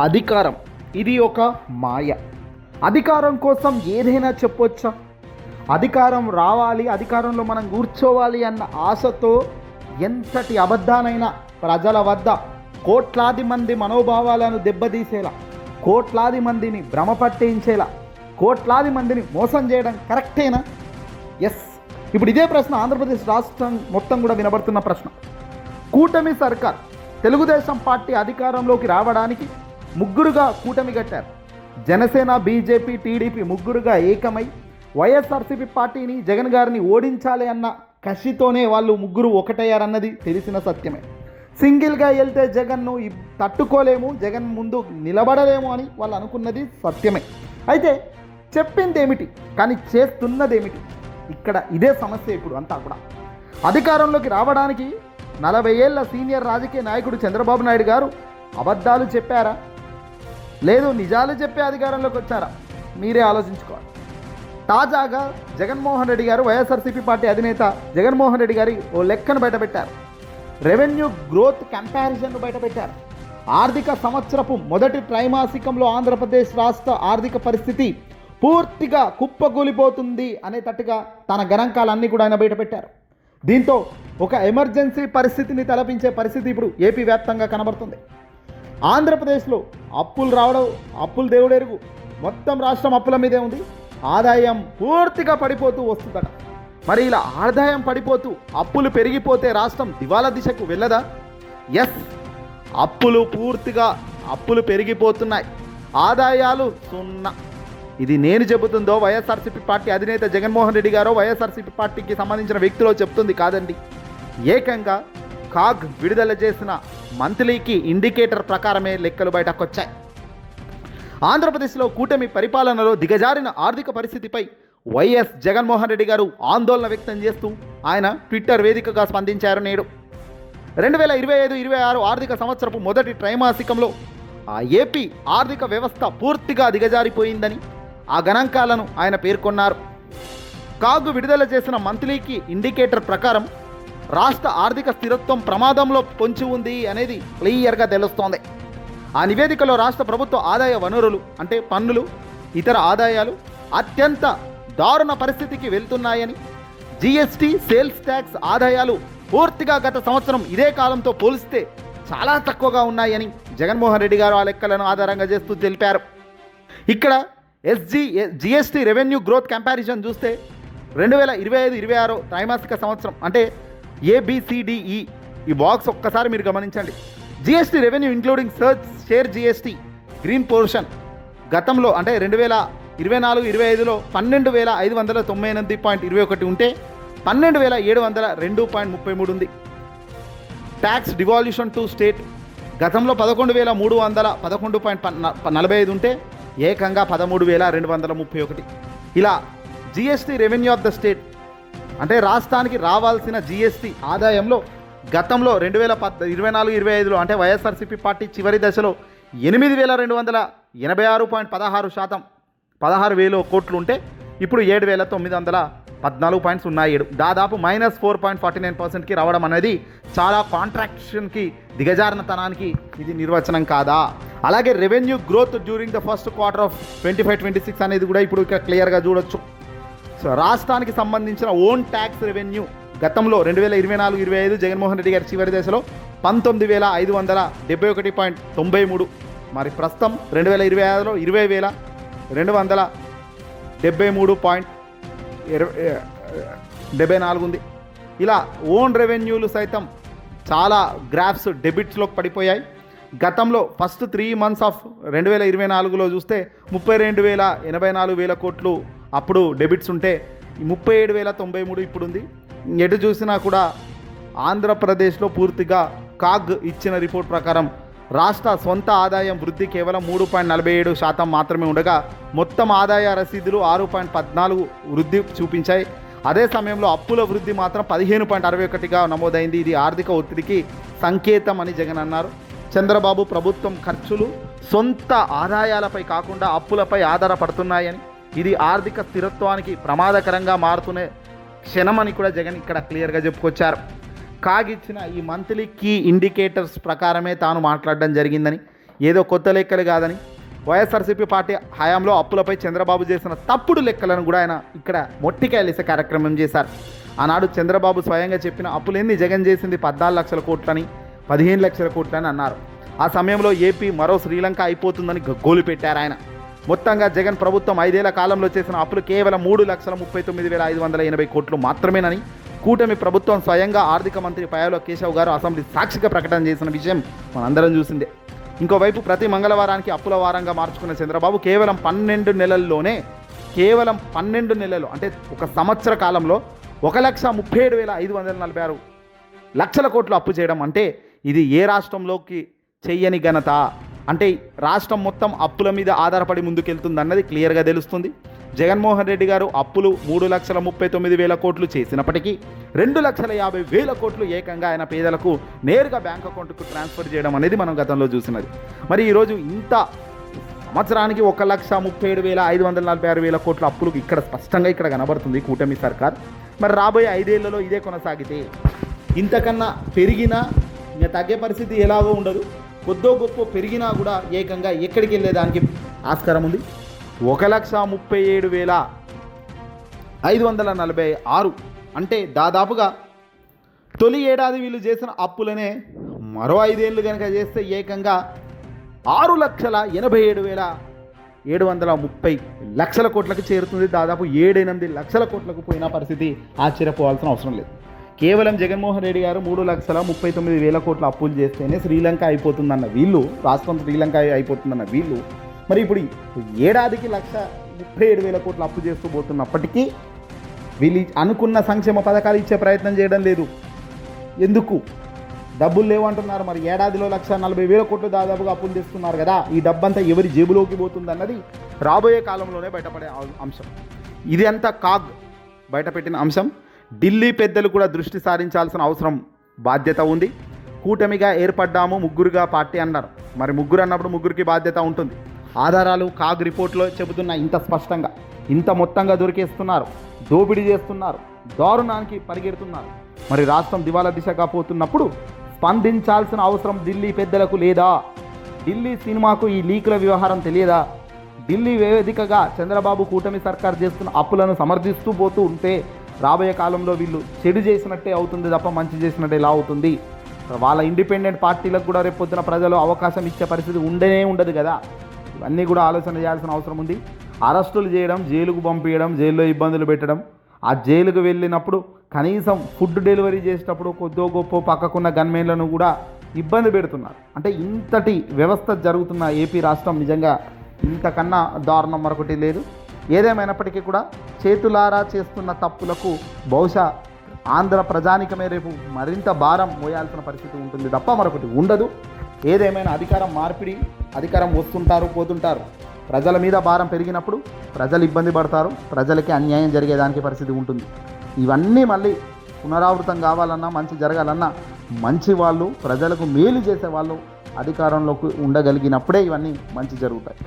అధికారం ఇది ఒక మాయ. అధికారం కోసం ఏదైనా చెప్పొచ్చా? అధికారం రావాలి, అధికారంలో మనం కూర్చోవాలి అన్న ఆశతో ఎంతటి అబద్ధానైనా ప్రజల వద్ద కోట్లాది మంది మనోభావాలను దెబ్బతీసేలా, కోట్లాది మందిని భ్రమ పట్టించేలా, కోట్లాది మందిని మోసం చేయడం కరెక్టేనా? ఎస్. ఇప్పుడు ఇదే ప్రశ్న ఆంధ్రప్రదేశ్ రాష్ట్రం మొత్తం కూడా వినబడుతున్న ప్రశ్న. కూటమి సర్కార్ తెలుగుదేశం పార్టీ అధికారంలోకి రావడానికి ముగ్గురుగా కూటమి కట్టారు. జనసేన, బీజేపీ, టీడీపీ ముగ్గురుగా ఏకమై వైఎస్ఆర్సీపీ పార్టీని, జగన్ గారిని ఓడించాలి అన్న కసితోనే వాళ్ళు ముగ్గురు ఒకటయ్యారన్నది తెలిసిన సత్యమే. సింగిల్గా వెళ్తే జగన్ను తట్టుకోలేము, జగన్ ముందు నిలబడలేము అని వాళ్ళు అనుకున్నది సత్యమే. అయితే చెప్పింది ఏమిటి, కానీ చేస్తున్నదేమిటి? ఇక్కడ ఇదే సమస్య. ఇప్పుడు అంతా కూడా అధికారంలోకి రావడానికి 40 ఏళ్ల సీనియర్ రాజకీయ నాయకుడు చంద్రబాబు నాయుడు గారు అబద్ధాలు చెప్పారా, లేదు నిజాలు చెప్పే అధికారంలోకి వచ్చారా? మీరే ఆలోచించుకోవాలి. తాజాగా జగన్మోహన్ రెడ్డి గారు, వైఎస్ఆర్సీపీ పార్టీ అధినేత జగన్మోహన్ రెడ్డి గారి ఓ లెక్కను బయటపెట్టారు. Revenue growth కంపారిజన్ను బయటపెట్టారు. ఆర్థిక సంవత్సరపు మొదటి త్రైమాసికంలో ఆంధ్రప్రదేశ్ రాష్ట్ర ఆర్థిక పరిస్థితి పూర్తిగా కుప్పకూలిపోతుంది అనేటట్టుగా తన గణాంకాలన్నీ కూడా ఆయన బయటపెట్టారు. దీంతో ఒక ఎమర్జెన్సీ పరిస్థితిని తలపించే పరిస్థితి ఇప్పుడు ఏపీ వ్యాప్తంగా కనబడుతుంది. ఆంధ్రప్రదేశ్లో అప్పులు రావడం, అప్పులు దేవుడెరుగు, మొత్తం రాష్ట్రం అప్పుల మీదే ఉంది. ఆదాయం పూర్తిగా పడిపోతూ వస్తుందట. మరి ఇలా ఆదాయం పడిపోతూ అప్పులు పెరిగిపోతే రాష్ట్రం దివాలా దిశకు వెళ్ళదా? ఎస్. అప్పులు పెరిగిపోతున్నాయి, ఆదాయాలు సున్నా. ఇది నేను చెబుతుందో వైఎస్ఆర్సీపీ పార్టీ అధినేత జగన్మోహన్ రెడ్డి గారో వైఎస్ఆర్సీపీ పార్టీకి సంబంధించిన వ్యక్తులు చెప్తుంది కాదండి. ఏకంగా కాగ్ విడుదల చేసిన మంత్లీకి ఇండికేటర్ ప్రకారమే లెక్కలు బయటకు వచ్చాయి. ఆంధ్రప్రదేశ్లో కూటమి పరిపాలనలో దిగజారిన ఆర్థిక పరిస్థితిపై వైఎస్ జగన్మోహన్ రెడ్డి గారు ఆందోళన వ్యక్తం చేస్తూ ఆయన ట్విట్టర్ వేదికగా స్పందించారు. నేడు 2025-26 ఆర్థిక సంవత్సరపు మొదటి త్రైమాసికంలో ఏపీ ఆర్థిక వ్యవస్థ పూర్తిగా దిగజారిపోయిందని ఆ గణాంకాలను ఆయన పేర్కొన్నారు. కాగ్ విడుదల చేసిన మంత్లీకి ఇండికేటర్ ప్రకారం రాష్ట్ర ఆర్థిక స్థిరత్వం ప్రమాదంలో పొంచి ఉంది అనేది క్లియర్గా తెలుస్తోంది. ఆ నివేదికలో రాష్ట్ర ప్రభుత్వ ఆదాయ వనరులు అంటే పన్నులు, ఇతర ఆదాయాలు అత్యంత దారుణ పరిస్థితికి వెళ్తున్నాయని, జీఎస్టీ, సేల్స్ ట్యాక్స్ ఆదాయాలు పూర్తిగా గత సంవత్సరం ఇదే కాలంతో పోలిస్తే చాలా తక్కువగా ఉన్నాయని జగన్మోహన్ రెడ్డి గారు ఆ లెక్కలను ఆధారంగా చేస్తూ తెలిపారు. ఇక్కడ జిఎస్టీ రెవెన్యూ గ్రోత్ కంపారిజన్ చూస్తే 2025-26 త్రైమాసిక సంవత్సరం అంటే ABCDE ఈ బాక్స్ ఒక్కసారి మీరు గమనించండి. GST revenue including share GST green portion గతంలో అంటే 2024-25లో 12,598.21 ఉంటే 12,702.33 ఉంది. ట్యాక్స్ డివాల్యూషన్ టు స్టేట్ గతంలో 11,311.45 ఉంటే ఏకంగా 13,231. ఇలా GST revenue of the state అంటే రాష్ట్రానికి రావాల్సిన జిఎస్టీ ఆదాయంలో గతంలో 2024-25లో అంటే వైఎస్ఆర్సీపీ పార్టీ చివరి దశలో 8,286.16%, 16,000 కోట్లు ఉంటే ఇప్పుడు 7,914.07, దాదాపు -4.49%కి రావడం అనేది చాలా కాంట్రాక్షన్కి, దిగజారినతనానికి ఇది నిర్వచనం కాదా? అలాగే revenue growth during the first quarter of 25-26 అనేది కూడా ఇప్పుడు ఇక క్లియర్గా చూడొచ్చు. సో రాష్ట్రానికి సంబంధించిన ఓన్ ట్యాక్స్ రెవెన్యూ గతంలో 2024-25 జగన్మోహన్ రెడ్డి గారి చివరి దశలో 19,571.93, మరి ప్రస్తుతం 2026లో 20,273.74 ఉంది. ఇలా ఓన్ రెవెన్యూలు సైతం చాలా గ్రాఫ్స్ డెబిట్స్లోకి పడిపోయాయి. గతంలో ఫస్ట్ 3 months ఆఫ్ 2024లో చూస్తే 32,84,000 కోట్లు అప్పుడు డెబిట్స్ ఉంటే 37,093 ఇప్పుడు ఉంది. ఎటు చూసినా కూడా ఆంధ్రప్రదేశ్లో పూర్తిగా కాగ్ ఇచ్చిన రిపోర్ట్ ప్రకారం రాష్ట్ర సొంత ఆదాయం వృద్ధి కేవలం 3.47% మాత్రమే ఉండగా మొత్తం ఆదాయ రసీదులు 6.14 వృద్ధి చూపించాయి. అదే సమయంలో అప్పుల వృద్ధి మాత్రం 15.61గా నమోదైంది. ఇది ఆర్థిక ఒత్తిడికి సంకేతం అని జగన్ అన్నారు. చంద్రబాబు ప్రభుత్వం ఖర్చులు సొంత ఆదాయాలపై కాకుండా అప్పులపై ఆధారపడుతున్నాయని, ఇది ఆర్థిక స్థిరత్వానికి ప్రమాదకరంగా మారుతున్న క్షణమని కూడా జగన్ ఇక్కడ క్లియర్గా చెప్పుకొచ్చారు. కాగ్ ఇచ్చిన ఈ మంత్లీ కీ ఇండికేటర్స్ ప్రకారమే తాను మాట్లాడడం జరిగిందని, ఏదో కొత్త లెక్కలు కాదని, వైఎస్ఆర్సీపీ పార్టీ హయాంలో అప్పులపై చంద్రబాబు చేసిన తప్పుడు లెక్కలను కూడా ఆయన ఇక్కడ మొట్టికాయలేసే కార్యక్రమం చేశారు. ఆనాడు చంద్రబాబు స్వయంగా చెప్పిన అప్పులేంది జగన్ చేసింది 14 లక్షల కోట్లని 15 లక్షల కోట్లని అన్నారు. ఆ సమయంలో ఏపీ మరో శ్రీలంక అయిపోతుందని గగ్గోలు పెట్టారు ఆయన. మొత్తంగా జగన్ ప్రభుత్వం 5 ఏళ్ల కాలంలో చేసిన అప్పులు కేవలం 3,39,580 కోట్లు మాత్రమేనని కూటమి ప్రభుత్వం స్వయంగా ఆర్థిక మంత్రి పయ్యావుల కేశవ్ గారు అసెంబ్లీ సాక్షిగా ప్రకటన చేసిన విషయం మనందరం చూసిందే. ఇంకోవైపు ప్రతి మంగళవారానికి అప్పుల వారంగా మార్చుకున్న చంద్రబాబు కేవలం 12 నెలలు అంటే ఒక సంవత్సర కాలంలో 1,37,546 లక్షల కోట్లు అప్పు చేయడం అంటే ఇది ఏ రాష్ట్రంలోకి చెయ్యని ఘనత. అంటే రాష్ట్రం మొత్తం అప్పుల మీద ఆధారపడి ముందుకెళ్తుంది అన్నది క్లియర్గా తెలుస్తుంది. జగన్మోహన్ రెడ్డి గారు అప్పులు 3,39,000 కోట్లు చేసినప్పటికీ 2,50,000 కోట్లు ఏకంగా ఆయన పేదలకు నేరుగా బ్యాంక్ అకౌంట్కు ట్రాన్స్ఫర్ చేయడం అనేది మనం గతంలో చూసినది. మరి ఈరోజు ఇంత సంవత్సరానికి 1,37,546 కోట్ల అప్పులు ఇక్కడ స్పష్టంగా ఇక్కడ కనబడుతుంది కూటమి సర్కార్. మరి రాబోయే 5 ఏళ్లలో ఇదే కొనసాగితే ఇంతకన్నా పెరిగినా ఇంకా తగ్గే పరిస్థితి ఎలాగో ఉండదు. కొద్దో గొప్ప పెరిగినా కూడా ఏకంగా ఎక్కడికి వెళ్ళేదానికి ఆస్కారం ఉంది. 1,37,546 అంటే దాదాపుగా తొలి ఏడాది వీళ్ళు చేసిన అప్పులనే మరో 5 ఏళ్ళు కనుక చేస్తే ఏకంగా 6,87,730 లక్షల కోట్లకు చేరుతుంది. దాదాపు 7-8 లక్షల కోట్లకు పోయిన పరిస్థితి ఆశ్చర్యపోవాల్సిన అవసరం లేదు. కేవలం జగన్మోహన్ రెడ్డి గారు 3,39,000 కోట్ల అప్పులు చేస్తేనే శ్రీలంక అయిపోతుందన్న వీళ్ళు, రాష్ట్రం శ్రీలంక అయిపోతుందన్న వీళ్ళు మరి ఇప్పుడు ఏడాదికి 1,37,000 కోట్ల అప్పు చేస్తూ పోతున్నప్పటికీ వీళ్ళు అనుకున్న సంక్షేమ పథకాలు ఇచ్చే ప్రయత్నం చేయడం లేదు. ఎందుకు? డబ్బులు లేవంటున్నారు. మరి ఏడాదిలో 1,40,000 కోట్లు దాదాపుగా అప్పులు తెస్తున్నారు కదా, ఈ డబ్బంతా ఎవరి జేబులోకి పోతుంది అన్నది రాబోయే కాలంలోనే బయటపడే అంశం. ఇది అంతా కాగ్ బయటపెట్టిన అంశం. ఢిల్లీ పెద్దలు కూడా దృష్టి సారించాల్సిన అవసరం బాధ్యత ఉంది. కూటమిగా ఏర్పడ్డాము, ముగ్గురుగా పార్టీ అన్నారు. మరి ముగ్గురు అన్నప్పుడు ముగ్గురికి బాధ్యత ఉంటుంది. ఆధారాలు కాగ్ రిపోర్ట్లో చెబుతున్న ఇంత స్పష్టంగా ఇంత మొత్తంగా దొరికేస్తున్నారు, దోపిడీ చేస్తున్నారు, దారుణానికి పరిగెడుతున్నారు. మరి రాష్ట్రం దివాలా దిశగా పోతున్నప్పుడు స్పందించాల్సిన అవసరం ఢిల్లీ పెద్దలకు లేదా? ఢిల్లీ సినిమాకు ఈ లీకుల వ్యవహారం తెలియదా? ఢిల్లీ వేదికగా చంద్రబాబు కూటమి సర్కార్ చేస్తున్న అప్పులను సమర్థిస్తూ పోతూ ఉంటే రాబోయే కాలంలో వీళ్ళు చెడు చేసినట్టే అవుతుంది తప్ప మంచి చేసినట్టే ఎలా అవుతుంది? వాళ్ళ ఇండిపెండెంట్ పార్టీలకు కూడా రేపు పొద్దున ప్రజలు అవకాశం ఇచ్చే పరిస్థితి ఉండదు కదా. ఇవన్నీ కూడా ఆలోచన చేయాల్సిన అవసరం ఉంది. అరెస్టులు చేయడం, జైలుకు పంపించడం, జైల్లో ఇబ్బందులు పెట్టడం, ఆ జైలుకు వెళ్ళినప్పుడు కనీసం ఫుడ్ డెలివరీ చేసేటప్పుడు కొద్దో గొప్ప పక్కకున్న గన్మెన్లను కూడా ఇబ్బంది పెడుతున్నారు. అంటే ఇంతటి వ్యవస్థ జరుగుతున్న ఏపీ రాష్ట్రం నిజంగా ఇంతకన్నా దారుణం మరొకటి లేదు. ఏదేమైనప్పటికీ కూడా చేతులారా చేస్తున్న తప్పులకు బహుశా ఆంధ్ర ప్రజానికమే రేపు మరింత భారం మోయాల్సిన పరిస్థితి ఉంటుంది తప్ప మరొకటి ఉండదు. ఏదేమైనా అధికారం మార్పిడి, అధికారం వస్తుంటారు పోతుంటారు. ప్రజల మీద భారం పెరిగినప్పుడు ప్రజలు ఇబ్బంది పడతారు, ప్రజలకి అన్యాయం జరిగేదానికి పరిస్థితి ఉంటుంది. ఇవన్నీ మళ్ళీ పునరావృతం కావాలన్నా, మంచి జరగాలన్నా మంచి వాళ్ళు, ప్రజలకు మేలు చేసే వాళ్ళు అధికారంలోకి ఉండగలిగినప్పుడే ఇవన్నీ మంచి జరుగుతాయి.